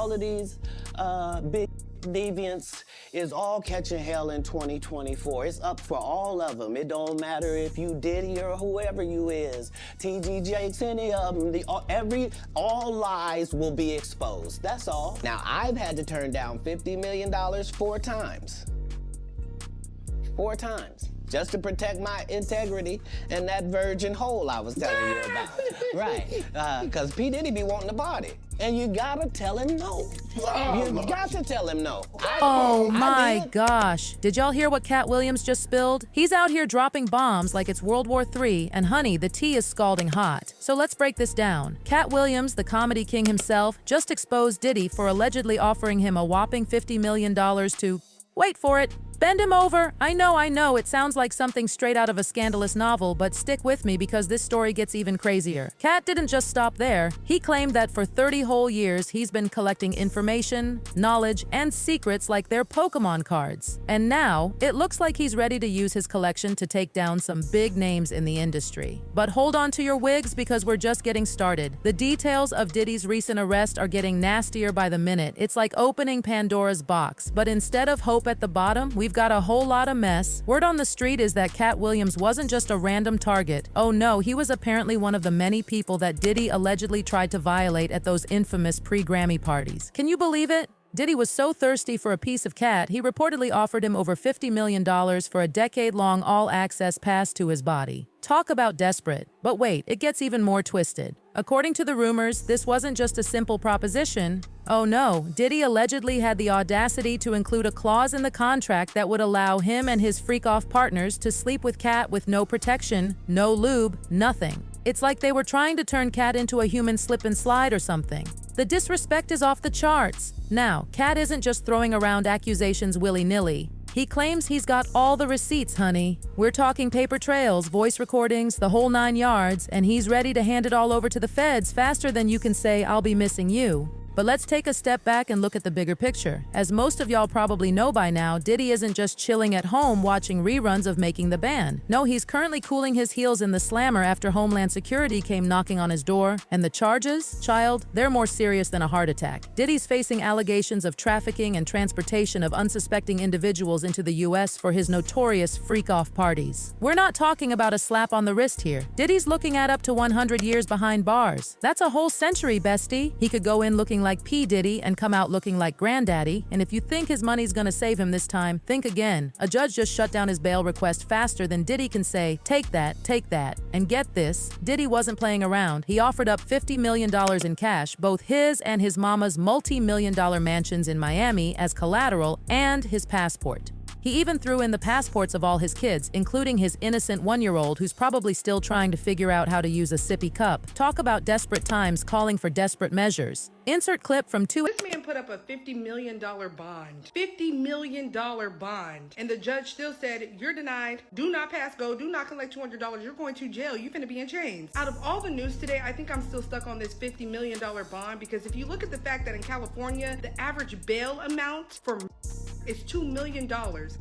all of these big deviants is all catching hell in 2024. It's up for all of them. It don't matter if you Diddy or whoever you is, TG Jakes, any of them. All lies will be exposed. That's all. Now, I've had to turn down $50 million 4 times. 4 times. Just to protect my integrity and that virgin hole I was telling you about. Right. Because P. Diddy be wanting the body. And you gotta tell him no. You got to tell him no. Oh my gosh. Did y'all hear what Katt Williams just spilled? He's out here dropping bombs like it's World War III, and honey, the tea is scalding hot. So let's break this down. Katt Williams, the comedy king himself, just exposed Diddy for allegedly offering him a whopping $50 million to, wait for it, bend him over. I know, it sounds like something straight out of a scandalous novel, but stick with me because this story gets even crazier. Katt didn't just stop there. He claimed that for 30 whole years, he's been collecting information, knowledge, and secrets like they're Pokemon cards. And now, it looks like he's ready to use his collection to take down some big names in the industry. But hold on to your wigs because we're just getting started. The details of Diddy's recent arrest are getting nastier by the minute. It's like opening Pandora's box. But instead of hope at the bottom, we've got a whole lot of mess. Word on the street is that Katt Williams wasn't just a random target. Oh no, he was apparently one of the many people that Diddy allegedly tried to violate at those infamous pre-Grammy parties. Can you believe it? Diddy was so thirsty for a piece of Katt, he reportedly offered him over $50 million for a decade-long all-access pass to his body. Talk about desperate. But wait, it gets even more twisted. According to the rumors, this wasn't just a simple proposition. Oh no, Diddy allegedly had the audacity to include a clause in the contract that would allow him and his freak-off partners to sleep with Katt with no protection, no lube, nothing. It's like they were trying to turn Katt into a human slip and slide or something. The disrespect is off the charts. Now, Katt isn't just throwing around accusations willy-nilly. He claims he's got all the receipts, honey. We're talking paper trails, voice recordings, the whole 9 yards, and he's ready to hand it all over to the feds faster than you can say, "I'll be missing you." But let's take a step back and look at the bigger picture. As most of y'all probably know by now, Diddy isn't just chilling at home watching reruns of Making the Band. No, he's currently cooling his heels in the slammer after Homeland Security came knocking on his door. And the charges? Child, they're more serious than a heart attack. Diddy's facing allegations of trafficking and transportation of unsuspecting individuals into the US for his notorious freak-off parties. We're not talking about a slap on the wrist here. Diddy's looking at up to 100 years behind bars. That's a whole century, bestie. He could go in looking like P. Diddy and come out looking like Granddaddy, and if you think his money's gonna save him this time, think again. A judge just shut down his bail request faster than Diddy can say, take that. And get this, Diddy wasn't playing around. He offered up $50 million in cash, both his and his mama's multi-million-dollar mansions in Miami as collateral and his passport. He even threw in the passports of all his kids, including his innocent 1-year-old who's probably still trying to figure out how to use a sippy cup. Talk about desperate times calling for desperate measures. Insert clip from two. This man put up a $50 million bond. $50 million bond. And the judge still said, you're denied. Do not pass go. Do not collect $200. You're going to jail. You're finna be in chains. Out of all the news today, I think I'm still stuck on this $50 million bond because if you look at the fact that in California, the average bail amount for is $2 million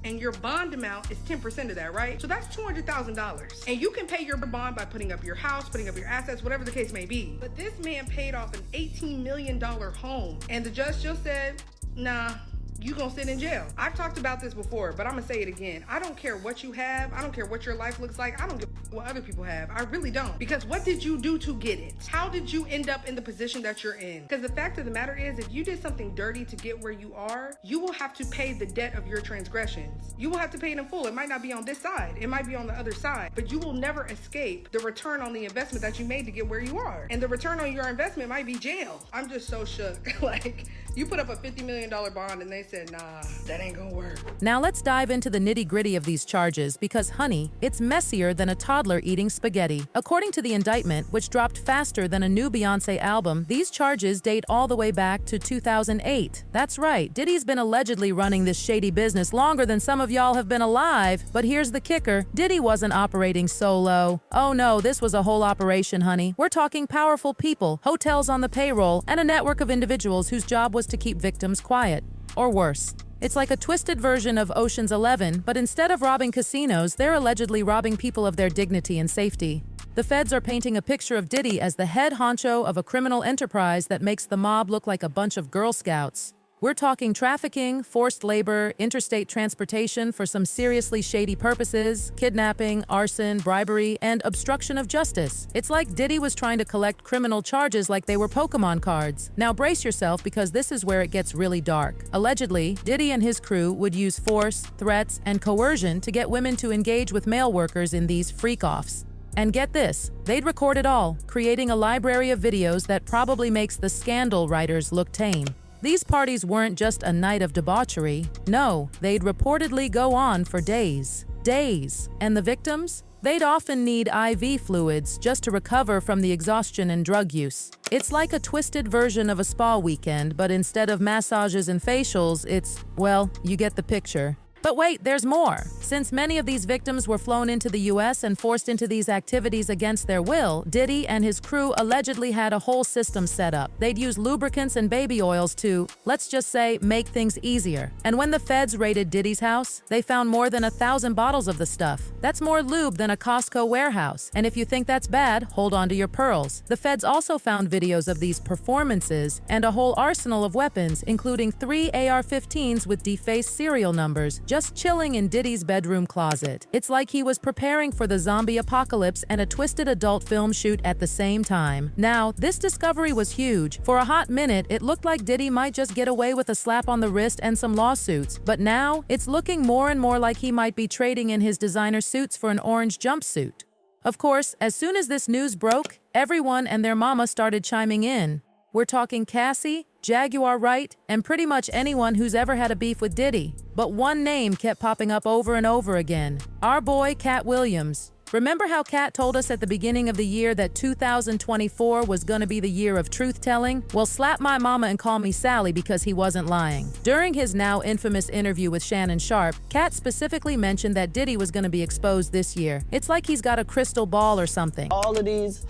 and your bond amount is 10% of that, right? So that's $200,000. And you can pay your bond by putting up your house, putting up your assets, whatever the case may be. But this man paid off an $18 million home and the judge still said, nah, you gonna sit in jail. I've talked about this before, but I'm gonna say it again. I don't care what you have. I don't care what your life looks like. I don't give what other people have. I really don't. Because what did you do to get it? How did you end up in the position that you're in? Because the fact of the matter is, if you did something dirty to get where you are, you will have to pay the debt of your transgressions. You will have to pay it in full. It might not be on this side. It might be on the other side. But you will never escape the return on the investment that you made to get where you are. And the return on your investment might be jail. I'm just so shook. Like, you put up a $50 million bond and they said, nah, that ain't gonna work. Now let's dive into the nitty-gritty of these charges because, honey, it's messier than a toddler eating spaghetti. According to the indictment, which dropped faster than a new Beyoncé album, these charges date all the way back to 2008. That's right, Diddy's been allegedly running this shady business longer than some of y'all have been alive. But here's the kicker, Diddy wasn't operating solo. Oh no, this was a whole operation, honey. We're talking powerful people, hotels on the payroll, and a network of individuals whose job was to keep victims quiet. Or worse. It's like a twisted version of Ocean's 11, but instead of robbing casinos, they're allegedly robbing people of their dignity and safety. The feds are painting a picture of Diddy as the head honcho of a criminal enterprise that makes the mob look like a bunch of Girl Scouts. We're talking trafficking, forced labor, interstate transportation for some seriously shady purposes, kidnapping, arson, bribery, and obstruction of justice. It's like Diddy was trying to collect criminal charges like they were Pokemon cards. Now brace yourself because this is where it gets really dark. Allegedly, Diddy and his crew would use force, threats, and coercion to get women to engage with male workers in these freak-offs. And get this, they'd record it all, creating a library of videos that probably makes the scandal writers look tame. These parties weren't just a night of debauchery. No, they'd reportedly go on for days. Days. And the victims? They'd often need IV fluids just to recover from the exhaustion and drug use. It's like a twisted version of a spa weekend, but instead of massages and facials, it's, well, you get the picture. But wait, there's more. Since many of these victims were flown into the US and forced into these activities against their will, Diddy and his crew allegedly had a whole system set up. They'd use lubricants and baby oils to, let's just say, make things easier. And when the feds raided Diddy's house, they found more than 1,000 bottles of the stuff. That's more lube than a Costco warehouse. And if you think that's bad, hold on to your pearls. The feds also found videos of these performances and a whole arsenal of weapons, including 3 AR-15s with defaced serial numbers, just chilling in Diddy's bedroom closet. It's like he was preparing for the zombie apocalypse and a twisted adult film shoot at the same time. Now, this discovery was huge. For a hot minute, it looked like Diddy might just get away with a slap on the wrist and some lawsuits. But now, it's looking more and more like he might be trading in his designer suits for an orange jumpsuit. Of course, as soon as this news broke, everyone and their mama started chiming in. We're talking Cassie, Jaguar Wright, and pretty much anyone who's ever had a beef with Diddy. But one name kept popping up over and over again. Our boy, Katt Williams. Remember how Katt told us at the beginning of the year that 2024 was gonna be the year of truth-telling? Well, slap my mama and call me Sally because he wasn't lying. During his now infamous interview with Shannon Sharpe, Katt specifically mentioned that Diddy was gonna be exposed this year. It's like he's got a crystal ball or something. All of these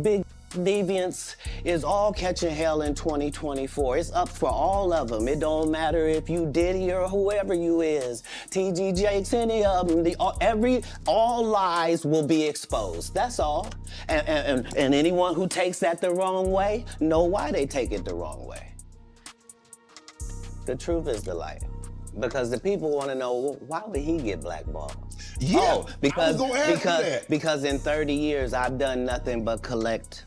big deviants is all catching hell in 2024. It's up for all of them. It don't matter if you Diddy or whoever you is. TG Jakes, any of them. All lies will be exposed. That's all. And anyone who takes that the wrong way, know why they take it the wrong way. The truth is the light. Because the people want to know, well, why would he get blackballed? Yeah, because in 30 years, I've done nothing but collect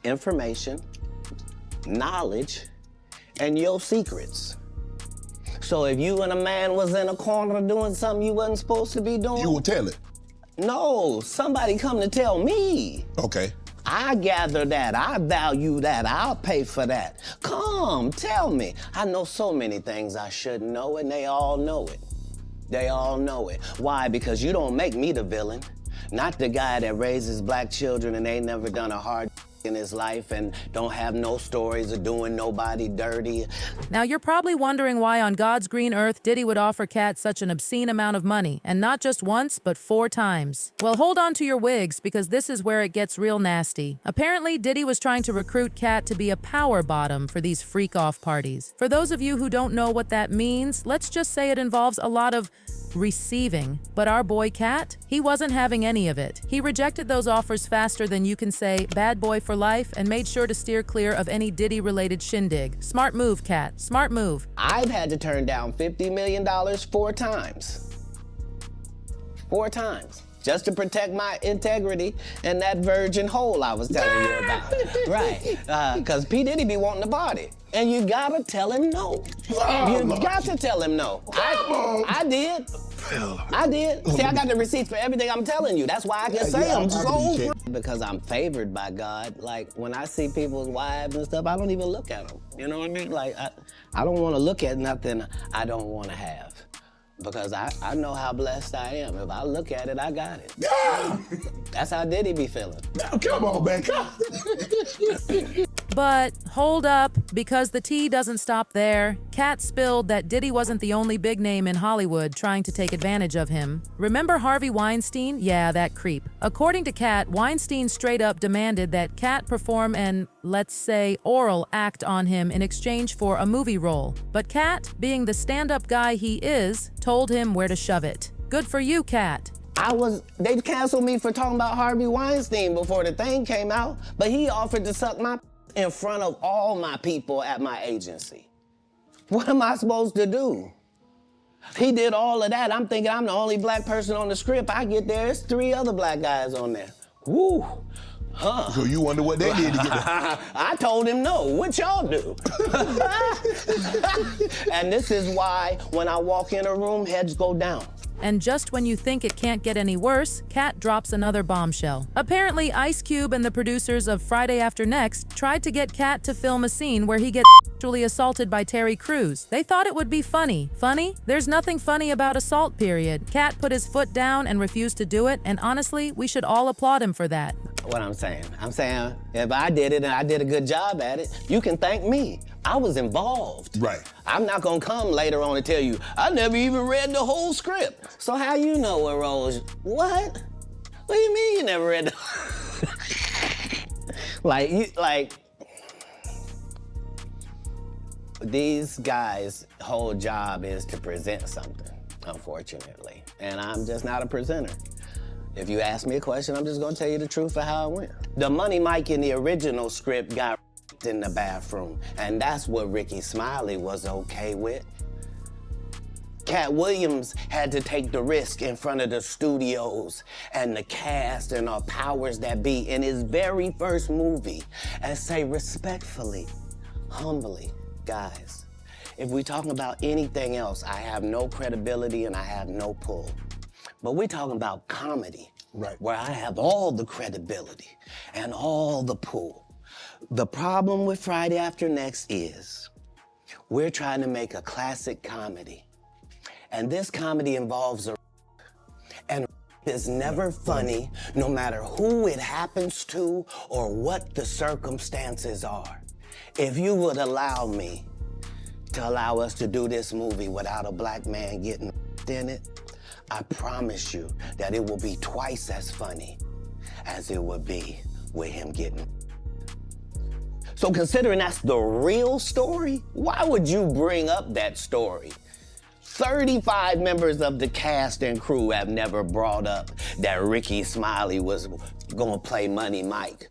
information, knowledge, and your secrets. So if you and a man was in a corner doing something you wasn't supposed to be doing, you will tell it. No, somebody come to tell me. Okay. I gather that, I value that, I'll pay for that. Come, tell me. I know so many things I shouldn't know, and they all know it. They all know it. Why? Because you don't make me the villain. Not the guy that raises black children and ain't never done a hard in his life and don't have no stories of doing nobody dirty. Now you're probably wondering why on God's green earth Diddy would offer Katt such an obscene amount of money, and not just once, but 4 times. Well, hold on to your wigs, because this is where it gets real nasty. Apparently, Diddy was trying to recruit Katt to be a power bottom for these freak-off parties. For those of you who don't know what that means, let's just say it involves a lot of receiving. But our boy Katt, he wasn't having any of it. He rejected those offers faster than you can say bad boy for life, and made sure to steer clear of any Diddy-related shindig. Smart move, Katt. Smart move. I've had to turn down $50 million 4 times. 4 times. Just to protect my integrity and that virgin hole I was telling you about. Right. Because P. Diddy be wanting the body. And you gotta tell him no. You got to tell him no. I did. I did. See, I got the receipts for everything I'm telling you. That's why I can say I'm so because I'm favored by God. Like, when I see people's wives and stuff, I don't even look at them. You know what I mean? Like, I don't want to look at nothing I don't want to have. Because I know how blessed I am. If I look at it, I got it. That's how Diddy be feeling. Now, come on, man, come. But hold up, because the tea doesn't stop there. Katt spilled that Diddy wasn't the only big name in Hollywood trying to take advantage of him. Remember Harvey Weinstein? Yeah, that creep. According to Katt, Weinstein straight up demanded that Katt perform an, let's say, oral act on him in exchange for a movie role. But Katt, being the stand-up guy he is, told him where to shove it. Good for you, Katt. They canceled me for talking about Harvey Weinstein before the thing came out, but he offered to suck my in front of all my people at my agency. What am I supposed to do? He did all of that. I'm thinking I'm the only black person on the script. I get there, it's 3 other black guys on there. Woo. Huh. So you wonder what they did to get there. I told him no. What y'all do? And this is why when I walk in a room, heads go down. And just when you think it can't get any worse, Katt drops another bombshell. Apparently, Ice Cube and the producers of Friday After Next tried to get Katt to film a scene where he gets sexually assaulted by Terry Crews. They thought it would be funny. Funny? There's nothing funny about assault, period. Katt put his foot down and refused to do it, and honestly, we should all applaud him for that. What I'm saying if I did it and I did a good job at it, you can thank me. I was involved. Right. I'm not gonna come later on and tell you, I never even read the whole script. So how you know what roles? What? What do you mean you never read the these guys' whole job is to present something, unfortunately. And I'm just not a presenter. If you ask me a question, I'm just gonna tell you the truth of how it went. The Money Mike in the original script got in the bathroom, and that's what Ricky Smiley was okay with. Katt Williams had to take the risk in front of the studios and the cast and our powers that be in his very first movie and say respectfully, humbly, guys, if we're talking about anything else, I have no credibility and I have no pull. But we're talking about comedy, right, where I have all the credibility and all the pull. The problem with Friday After Next is we're trying to make a classic comedy. And this comedy involves and is never funny, no matter who it happens to or what the circumstances are. If you would allow me to allow us to do this movie without a black man getting in it, I promise you that it will be twice as funny as it would be with him getting. So considering that's the real story, why would you bring up that story? 35 members of the cast and crew have never brought up that Ricky Smiley was gonna play Money Mike.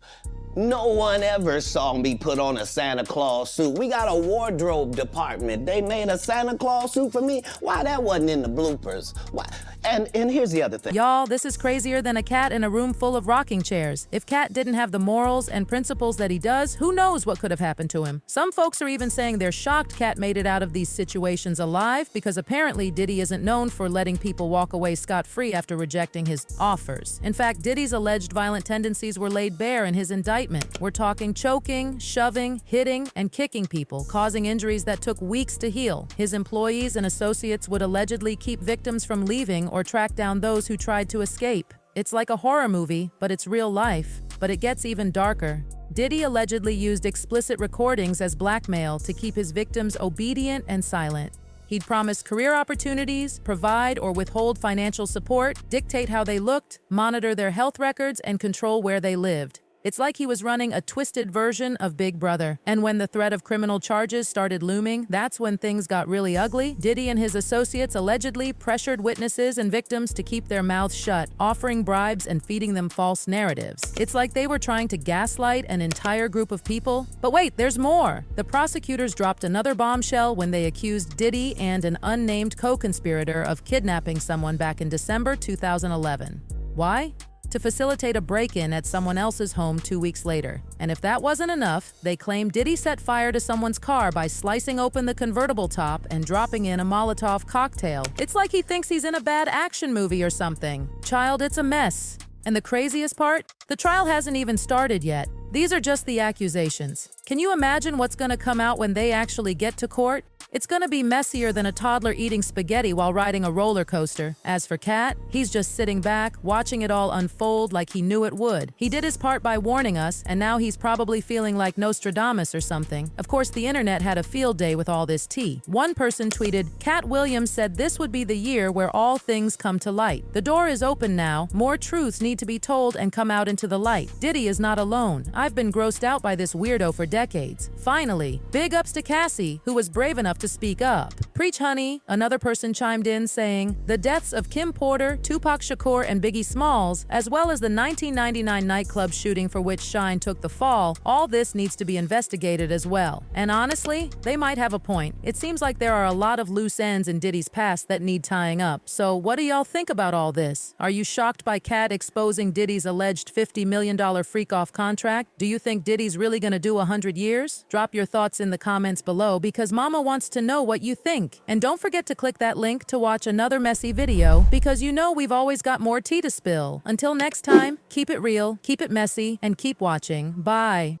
No one ever saw me put on a Santa Claus suit. We got a wardrobe department. They made a Santa Claus suit for me. Why that wasn't in the bloopers? Why? And here's the other thing. Y'all, this is crazier than a cat in a room full of rocking chairs. If Katt didn't have the morals and principles that he does, who knows what could have happened to him? Some folks are even saying they're shocked Katt made it out of these situations alive because apparently Diddy isn't known for letting people walk away scot-free after rejecting his offers. In fact, Diddy's alleged violent tendencies were laid bare in his indictment. We're talking choking, shoving, hitting, and kicking people, causing injuries that took weeks to heal. His employees and associates would allegedly keep victims from leaving or track down those who tried to escape. It's like a horror movie, but it's real life. But it gets even darker. Diddy allegedly used explicit recordings as blackmail to keep his victims obedient and silent. He'd promise career opportunities, provide or withhold financial support, dictate how they looked, monitor their health records, and control where they lived. It's like he was running a twisted version of Big Brother. And when the threat of criminal charges started looming, that's when things got really ugly. Diddy and his associates allegedly pressured witnesses and victims to keep their mouths shut, offering bribes and feeding them false narratives. It's like they were trying to gaslight an entire group of people. But wait, there's more. The prosecutors dropped another bombshell when they accused Diddy and an unnamed co-conspirator of kidnapping someone back in December 2011. Why? To facilitate a break-in at someone else's home 2 weeks later. And if that wasn't enough, they claimed Diddy set fire to someone's car by slicing open the convertible top and dropping in a Molotov cocktail. It's like he thinks he's in a bad action movie or something. Child, it's a mess. And the craziest part? The trial hasn't even started yet. These are just the accusations. Can you imagine what's gonna come out when they actually get to court? It's gonna be messier than a toddler eating spaghetti while riding a roller coaster. As for Katt, he's just sitting back, watching it all unfold like he knew it would. He did his part by warning us, and now he's probably feeling like Nostradamus or something. Of course, the internet had a field day with all this tea. One person tweeted, "Katt Williams said this would be the year where all things come to light. The door is open now. More truths need to be told and come out into the light. Diddy is not alone. I've been grossed out by this weirdo for decades. Finally, big ups to Cassie, who was brave enough to speak up." Preach honey, another person chimed in saying, the deaths of Kim Porter, Tupac Shakur, and Biggie Smalls, as well as the 1999 nightclub shooting for which Shine took the fall, all this needs to be investigated as well. And honestly, they might have a point. It seems like there are a lot of loose ends in Diddy's past that need tying up. So what do y'all think about all this? Are you shocked by Katt exposing Diddy's alleged $50 million freak-off contract? Do you think Diddy's really gonna do 100 years? Drop your thoughts in the comments below because Mama wants to know what you think. And don't forget to click that link to watch another messy video because you know we've always got more tea to spill. Until next time, keep it real, keep it messy, and keep watching. Bye.